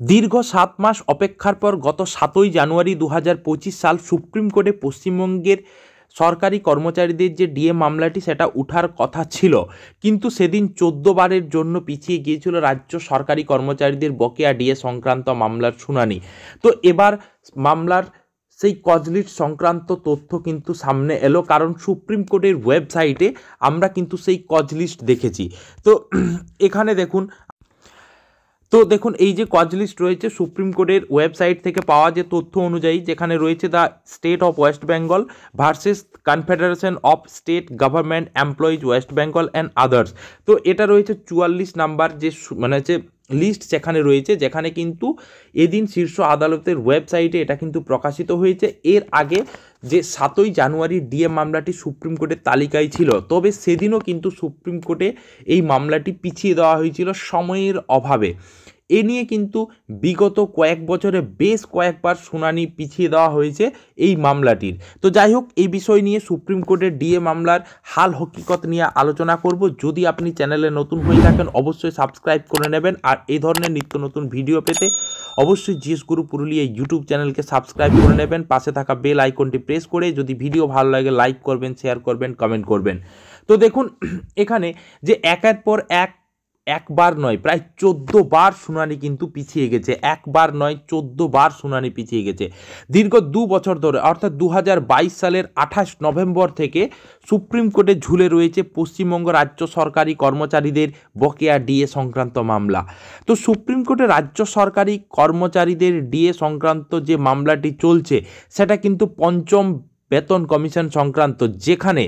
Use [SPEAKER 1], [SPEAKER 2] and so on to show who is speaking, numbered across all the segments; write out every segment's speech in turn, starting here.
[SPEAKER 1] দীর্ঘ 7 মাস অপেক্ষার পর গত 7ই জানুয়ারি 2025 সাল সুপ্রিম কোর্টে পশ্চিমবঙ্গের সরকারি কর্মচারীদের যে ডিএ মামলাটি সেটা উঠার কথা ছিল, কিন্তু সেদিন 14 বারের জন্য পিছিয়ে গিয়েছিল রাজ্য সরকারি কর্মচারীদের বকেয়া ডিএ সংক্রান্ত মামলার শুনানি। তো এবার মামলার সেই কজলিস্ট সংক্রান্ত তথ্য কিন্তু সামনে এলো, কারণ সুপ্রিম কোর্টের ওয়েবসাইটে আমরা কিন্তু সেই কজলিস্ট দেখেছি। তো এখানে দেখুন এই যে কজ লিস্ট রয়েছে সুপ্রিম কোর্টের ওয়েবসাইট থেকে পাওয়া যে তথ্য অনুযায়ী, যেখানে রয়েছে the state of West Bengal versus confederation of state government employees West Bengal and others. তো এটা রয়েছে 44 নাম্বার যে যে লিস্ট সেখানে রয়েছে, যেখানে কিন্তু এদিন শীর্ষ আদালতের ওয়েবসাইটে এটা কিন্তু প্রকাশিত হয়েছে। এর আগে যে 7ই জানুয়ারি ডিএ মামলাটি সুপ্রিম কোর্টের তালিকায় ছিল, তবে সেদিনও কিন্তু সুপ্রিম কোর্টে এই মামলাটি পিছিয়ে দেওয়া হয়েছিল সময়ের অভাবে। এ নিয়ে কিন্তু বিগত কয়েক বছরে বেশ কয়েকবার শুনানি পিছিয়ে দেওয়া হয়েছে এই মামলাটির। তো যাই হোক, এই বিষয় নিয়ে সুপ্রিম কোর্টের ডিএ মামলার হাল হকিকত নিয়ে আলোচনা করব। যদি আপনি চ্যানেলে নতুন হয়ে থাকেন অবশ্যই সাবস্ক্রাইব করে নেবেন, আর এই ধরনের নিত্য নতুন ভিডিও পেতে অবশ্যই জিএস গুরু পুরুলিয়া ইউটিউব চ্যানেলকে সাবস্ক্রাইব করে নেবেন। পাশে থাকা বেল আইকনটি প্রেস করে যদি ভিডিও ভালো লাগে লাইক করবেন, শেয়ার করবেন, কমেন্ট করবেন। তো দেখুন এখানে যে একের পর একবার নয় প্রায় 14 বার শুনানি কিন্তু পিছিয়ে গেছে। একবার নয় 14 বার শুনানি পিছিয়ে গেছে দীর্ঘ 2 বছর ধরে, অর্থাৎ 2022 সালের 28 নভেম্বর থেকে সুপ্রিম কোর্টে ঝুলে রয়েছে পশ্চিমবঙ্গ রাজ্য সরকারি কর্মচারীদের বকেয়া ডিএ সংক্রান্ত মামলা। তো সুপ্রিম কোর্টে রাজ্য সরকারি কর্মচারীদের ডিএ সংক্রান্ত যে মামলাটি চলছে সেটা কিন্তু পঞ্চম বেতন কমিশন সংক্রান্ত, যেখানে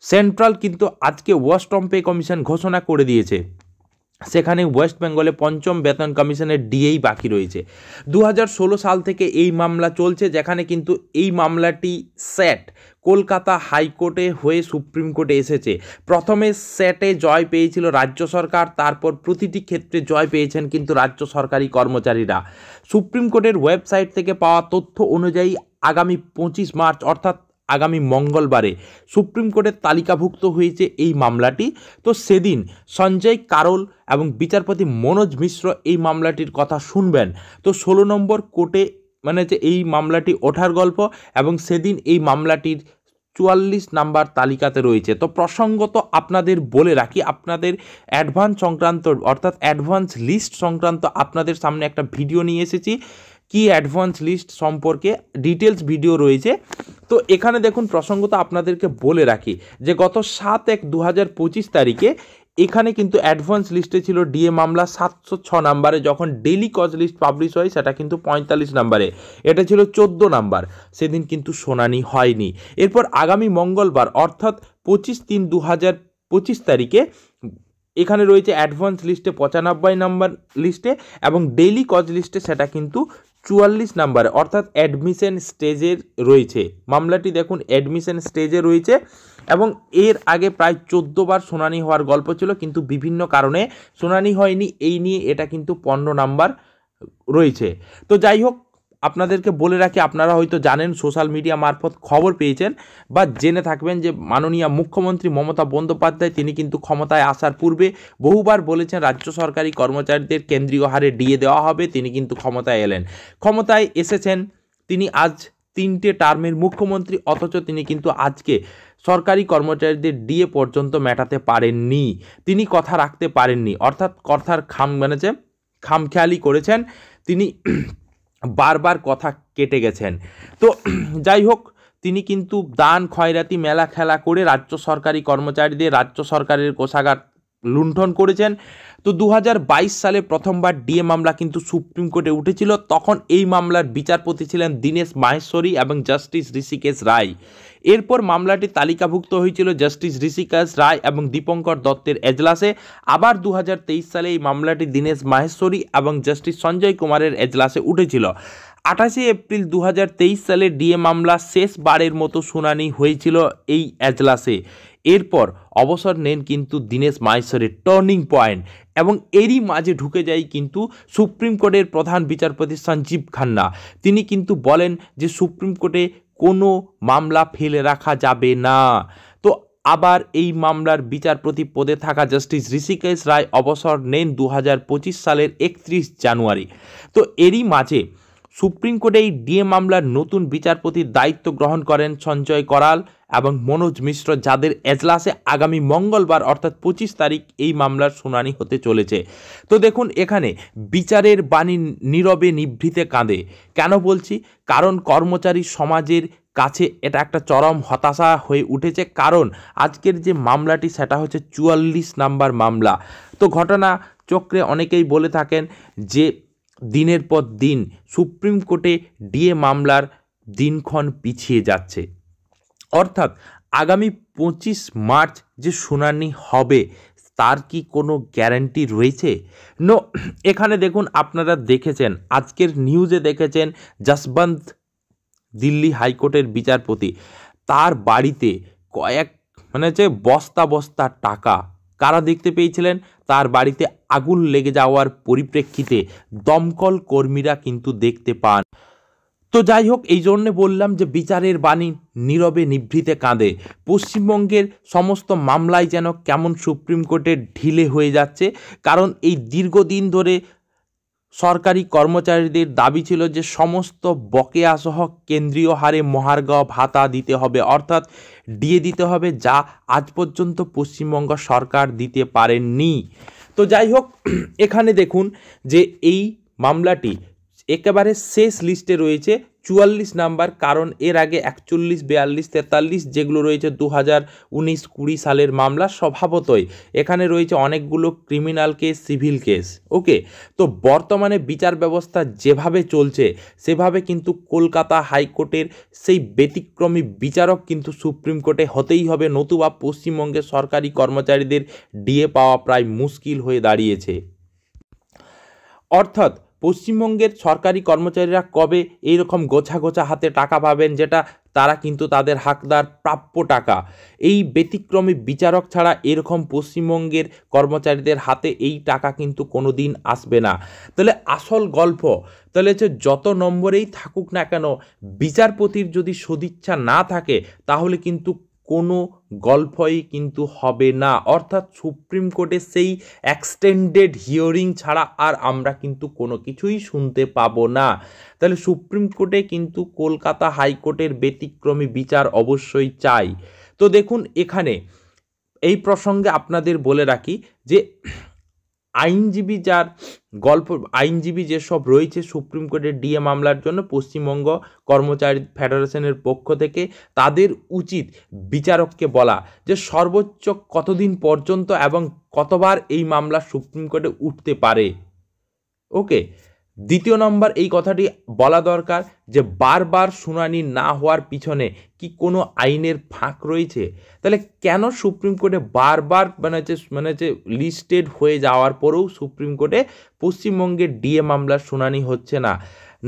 [SPEAKER 1] সেন্ট্রাল কিন্তু আজকে ওয়েস্ট পে কমিশন ঘোষণা করে দিয়েছে। সেখানে ওয়েস্ট বেঙ্গলে পঞ্চম বেতন কমিশনের ডিএই বাকি রয়েছে। 2016 সাল থেকে এই মামলা চলছে, যেখানে কিন্তু এই মামলাটি সেট কলকাতা হাইকোর্টে হয়ে সুপ্রিম কোর্টে এসেছে। প্রথমে সেটে জয় পেয়েছিল রাজ্য সরকার, তারপর প্রতিটি ক্ষেত্রে জয় পেয়েছেন কিন্তু রাজ্য সরকারি কর্মচারীরা। সুপ্রিম কোর্টের ওয়েবসাইট থেকে পাওয়া তথ্য অনুযায়ী আগামী 25 মার্চ অর্থাৎ আগামী মঙ্গলবারে সুপ্রিম কোর্টের তালিকাভুক্ত হয়েছে এই মামলাটি। তো সেদিন সঞ্জয় কারোল এবং বিচারপতি মনোজ মিশ্র এই মামলাটির কথা শুনবেন। তো 16 নম্বর কোর্টে যে এই মামলাটি ওঠার গল্প, এবং সেদিন এই মামলাটির 44 নাম্বার তালিকাতে রয়েছে। তো প্রসঙ্গত আপনাদের বলে রাখি, আপনাদের অ্যাডভান্স সংক্রান্ত অর্থাৎ অ্যাডভান্স লিস্ট সংক্রান্ত আপনাদের সামনে একটা ভিডিও নিয়ে এসেছি। কি অ্যাডভান্স লিস্ট সম্পর্কে ডিটেলস ভিডিও রয়েছে। তো এখানে দেখুন প্রসঙ্গত আপনাদেরকে বলে রাখি যে গত 7/1/2025 তারিখে এখানে কিন্তু অ্যাডভান্স লিস্টে ছিল ডিএ মামলা 706 নাম্বারে, যখন ডেলি কজ লিস্ট পাবলিশ হয় সেটা কিন্তু 45 নাম্বারে, এটা ছিল 14 নাম্বার। সেদিন কিন্তু শুনানি হয়নি। এরপর আগামী মঙ্গলবার অর্থাৎ 25/3/2025 তারিখে এখানে রয়েছে অ্যাডভান্স লিস্টে 95 নাম্বার লিস্টে, এবং ডেইলি কজ লিস্টে সেটা কিন্তু 44 নাম্বারে অর্থাৎ অ্যাডমিশন স্টেজের রয়েছে। মামলাটি দেখুন অ্যাডমিশন স্টেজে রয়েছে, এবং এর আগে প্রায় 14 বার শুনানি হওয়ার গল্প ছিল, কিন্তু বিভিন্ন কারণে শুনানি হয়নি। এই নিয়ে এটা কিন্তু 15 নাম্বার রয়েছে। তো যাই হোক, আপনাদেরকে বলে রাখি, আপনারা হয়তো জানেন, সোশ্যাল মিডিয়া মারফত খবর পেয়েছেন বা জেনে থাকবেন যে মাননীয় মুখ্যমন্ত্রী মমতা বন্দ্যোপাধ্যায় তিনি কিন্তু ক্ষমতায় আসার পূর্বে বহুবার বলেছেন রাজ্য সরকারি কর্মচারীদের কেন্দ্রীয় হারে ডিএ দেওয়া হবে। তিনি কিন্তু ক্ষমতায় এলেন, ক্ষমতায় এসেছেন তিনি আজ 3টে টার্মের মুখ্যমন্ত্রী, অথচ তিনি কিন্তু আজকে সরকারি কর্মচারীদের ডিএ পর্যন্ত মেটাতে পারেননি। তিনি কথা রাখতে পারেননি, অর্থাৎ কথার খামখেয়ালি করেছেন তিনি, বারবার কথা কেটে গেছেন। তো যাই হোক, তিনি কিন্তু দান খয়রাতি মেলা খেলা করে রাজ্য সরকারি কর্মচারীদের রাজ্য সরকারের কোষাগার লুণ্ঠন করেছেন। তো 2022 সালে প্রথমবার ডিএ মামলা কিন্তু সুপ্রিম কোর্টে উঠেছিল। তখন এই মামলার বিচারপতি ছিলেন দীনেশ মাহেশ্বরী এবং জাস্টিস ঋষিকেশ রায়। এরপর মামলাটি তালিকাভুক্ত হয়েছিল জাস্টিস ঋষিকেশ রায় এবং দীপঙ্কর দত্তের এজলাসে। আবার 2023 সালে এই মামলাটি দীনেশ মাহেশ্বরী এবং জাস্টিস সঞ্জয় কুমারের এজলাসে উঠেছিল। 28 এপ্রিল 2023 সালে ডিএ মামলা শেষবারের মতো শুনানি হয়েছিল এই এজলাসে। এরপর অবসর নেন কিন্তু দীনেশ মাহেশ্বরীর, টার্নিং পয়েন্ট, এবং এরই মাঝে ঢুকে যায় কিন্তু সুপ্রিম কোর্টের প্রধান বিচারপতি সঞ্জীব খান্না। তিনি কিন্তু বলেন যে সুপ্রিম কোর্টে কোনো মামলা ফেলে রাখা যাবে না। তো আবার এই মামলার বিচারপতি পদে থাকা জাস্টিস ঋষিকেশ রায় অবসর নেন 2025 সালের 31 জানুয়ারি। তো এরই মাঝে সুপ্রিম কোর্টে এই ডিএ মামলার নতুন বিচারপতির দায়িত্ব গ্রহণ করেন সঞ্জয় করাল এবং মনোজ মিশ্র, যাদের এজলাসে আগামী মঙ্গলবার অর্থাৎ 25 তারিখ এই মামলার শুনানি হতে চলেছে। তো দেখুন, এখানে বিচারের বাণী নীরবে নিভৃতে কাঁদে। কেন বলছি? কারণ কর্মচারী সমাজের কাছে এটা একটা চরম হতাশা হয়ে উঠেছে। কারণ আজকের যে মামলাটি সেটা হচ্ছে 44 নাম্বার মামলা। তো ঘটনা চক্রে অনেকেই বলে থাকেন যে দিনের পর দিন সুপ্রিম কোর্টে ডিএ মামলার দিনক্ষণ পিছিয়ে যাচ্ছে, অর্থাৎ আগামী 25 মার্চ যে শুনানি হবে তার কি কোনো গ্যারান্টি রয়েছে? নো। এখানে দেখুন, আপনারা দেখেছেন, আজকের নিউজে দেখেছেন যশবন্ত দিল্লি হাইকোর্টের বিচারপতি, তার বাড়িতে বস্তা বস্তা টাকা কারা দেখতে পেয়েছিলেন? তার বাড়িতে আগুন লেগে যাওয়ার পরিপ্রেক্ষিতে দমকল কর্মীরা কিন্তু দেখতে পান। তো যাই হোক, এই জন্যে বললাম যে বিচারের বাণী নীরবে নিভৃতে কাঁদে। পশ্চিমবঙ্গের সমস্ত মামলায় যেন কেমন সুপ্রিম কোর্টে ঢিলে হয়ে যাচ্ছে। কারণ এই দীর্ঘদিন ধরে সরকারি কর্মচারীদের দাবি ছিল যে সমস্ত বকেয়া সহ কেন্দ্রীয় হারে মহার্ঘ ভাতা দিতে হবে, অর্থাৎ ডিএ দিতে হবে, যা আজ পর্যন্ত পশ্চিমবঙ্গ সরকার দিতে পারেননি। তো যাই হোক, এখানে দেখুন যে এই মামলাটি একেবারে শেষ লিস্টে রয়েছে 44 নাম্বার। কারণ এর আগে 41, 42, 43 যেগুলো রয়েছে 2019-20 সালের মামলা, স্বভাবতই এখানে রয়েছে অনেকগুলো ক্রিমিনাল কেস, সিভিল কেস। ওকে, তো বর্তমানে বিচার ব্যবস্থা যেভাবে চলছে সেভাবে কিন্তু কলকাতা হাইকোর্টের সেই ব্যতিক্রমী বিচারক কিন্তু সুপ্রিম কোর্টে হতেই হবে, নতুবা পশ্চিমবঙ্গের সরকারি কর্মচারীদের ডিএ পাওয়া প্রায় মুশকিল হয়ে দাঁড়িয়েছে। অর্থাৎ পশ্চিমবঙ্গের সরকারি কর্মচারীরা কবে এইরকম গোছা গোছা হাতে টাকা পাবেন, যেটা তারা কিন্তু তাদের হাকদার প্রাপ্য টাকা। এই ব্যতিক্রমী বিচারক ছাড়া এরকম পশ্চিমবঙ্গের কর্মচারীদের হাতে এই টাকা কিন্তু কোনো দিন আসবে না। তাহলে আসল গল্প তাহলে হচ্ছে, যত নম্বরেই থাকুক না কেন, বিচারপতির যদি সদিচ্ছা না থাকে তাহলে কিন্তু কোনো গল্পই কিন্তু হবে না। অর্থাৎ সুপ্রিম কোর্টে সেই এক্সটেন্ডেড হিয়ারিং ছাড়া আর আমরা কিন্তু কোনো কিছুই শুনতে পাবো না। তাহলে সুপ্রিম কোর্টে কিন্তু কলকাতা হাইকোর্টের ব্যতিক্রমী বিচার অবশ্যই চাই। তো দেখুন, এখানে এই প্রসঙ্গে আপনাদের বলে রাখি যে আইনজীবী যেসব রয়েছে সুপ্রিম কোর্টের ডিএ মামলার জন্য পশ্চিমবঙ্গ কর্মচারী ফেডারেশনের পক্ষ থেকে, তাদের উচিত বিচারককে বলা যে সর্বোচ্চ কতদিন পর্যন্ত এবং কতবার এই মামলা সুপ্রিম কোর্টে উঠতে পারে। ওকে, দ্বিতীয় নম্বর এই কথাটি বলা দরকার যে বারবার শুনানি না হওয়ার পিছনে কি কোনো আইনের ফাঁক রয়েছে? তাহলে কেন সুপ্রিম কোর্টে বারবার লিস্টেড হয়ে যাওয়ার পরেও সুপ্রিম কোর্টে পশ্চিমবঙ্গের ডিএ মামলার শুনানি হচ্ছে না?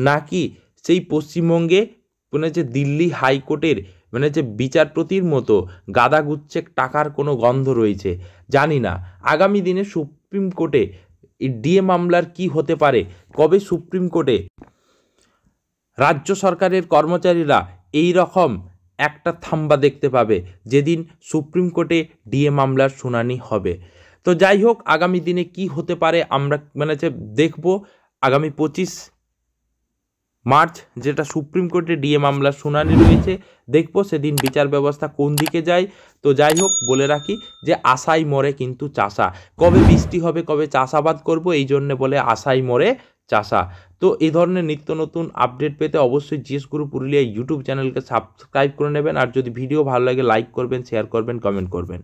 [SPEAKER 1] নাকি সেই পশ্চিমবঙ্গে দিল্লি হাইকোর্টের বিচারপতির মতো গাদাগুচ্ছেক টাকার কোনো গন্ধ রয়েছে? জানি না। আগামী দিনে সুপ্রিম কোর্টে এই ডিএ মামলার কি হতে পারে, কবে সুপ্রিম কোর্টে রাজ্য সরকারের কর্মচারীরা এই রকম একটা থাম্বা দেখতে পাবে যেদিন সুপ্রিম কোর্টে ডিএ মামলার শুনানি হবে। তো যাই হোক, আগামী দিনে কি হতে পারে আমরা দেখব। আগামী 25 মার্চ যেটা সুপ্রিম কোর্টে ডিএ মামলার শুনানি রয়েছে, দেখব সেদিন বিচার ব্যবস্থা কোন দিকে যায়। তো যাই হোক, বলে রাখি যে আশাই মরে কিন্তু চাষা। কবে বৃষ্টি হবে, কবে চাষাবাদ করব, এই জন্যে বলে আশাই মরে চাষা। তো এই ধরনের নিত্য নতুন আপডেট পেতে অবশ্যই জিএস গুরু পুরুলিয়া ইউটিউব চ্যানেলকে সাবস্ক্রাইব করে নেবেন। আর যদি ভিডিও ভালো লাগে লাইক করবেন, শেয়ার করবেন, কমেন্ট করবেন।